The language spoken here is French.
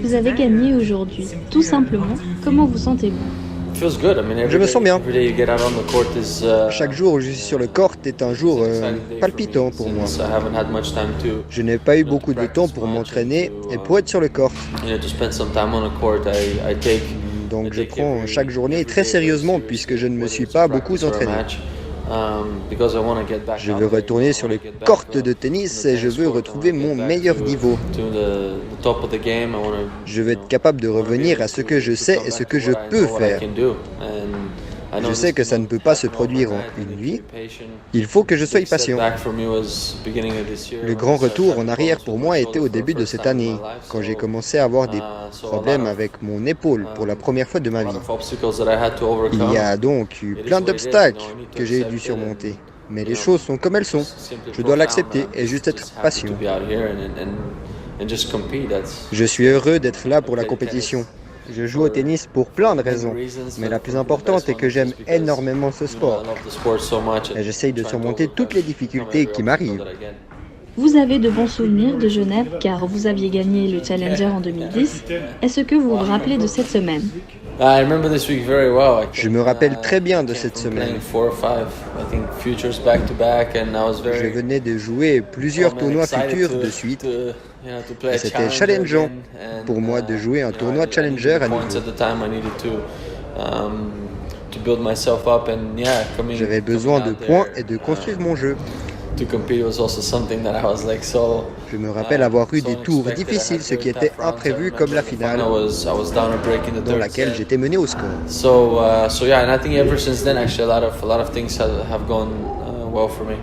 Vous avez gagné aujourd'hui, tout simplement. Comment vous sentez-vous? Je me sens bien. Chaque jour où je suis sur le court est un jour palpitant pour moi. Je n'ai pas eu beaucoup de temps pour m'entraîner et pour être sur le court. Donc je prends chaque journée très sérieusement puisque je ne me suis pas beaucoup entraîné. Je veux retourner sur le court de tennis et je veux retrouver mon meilleur niveau. Je veux être capable de revenir à ce que je sais et ce que je peux faire. Je sais que ça ne peut pas se produire en une nuit. Il faut que je sois patient. Le grand retour en arrière pour moi était au début de cette année, quand j'ai commencé à avoir des problèmes avec mon épaule pour la première fois de ma vie. Il y a donc eu plein d'obstacles que j'ai dû surmonter. Mais les choses sont comme elles sont. Je dois l'accepter et juste être patient. Je suis heureux d'être là pour la compétition. Je joue au tennis pour plein de raisons, mais la plus importante est que j'aime énormément ce sport. Et j'essaye de surmonter toutes les difficultés qui m'arrivent. Vous avez de bons souvenirs de Genève car vous aviez gagné le Challenger en 2010. Est-ce que vous vous rappelez de cette semaine? Je me rappelle très bien de cette semaine. Je venais de jouer plusieurs tournois futurs de suite. Et c'était challengeant pour moi de jouer un tournoi Challenger à nouveau. J'avais besoin de points et de construire mon jeu. Je me rappelle avoir eu des tours difficiles, ce qui était imprévu comme la finale, dans laquelle j'étais mené au score. So yeah, and I think ever since then, actually, a lot of things have gone well for me.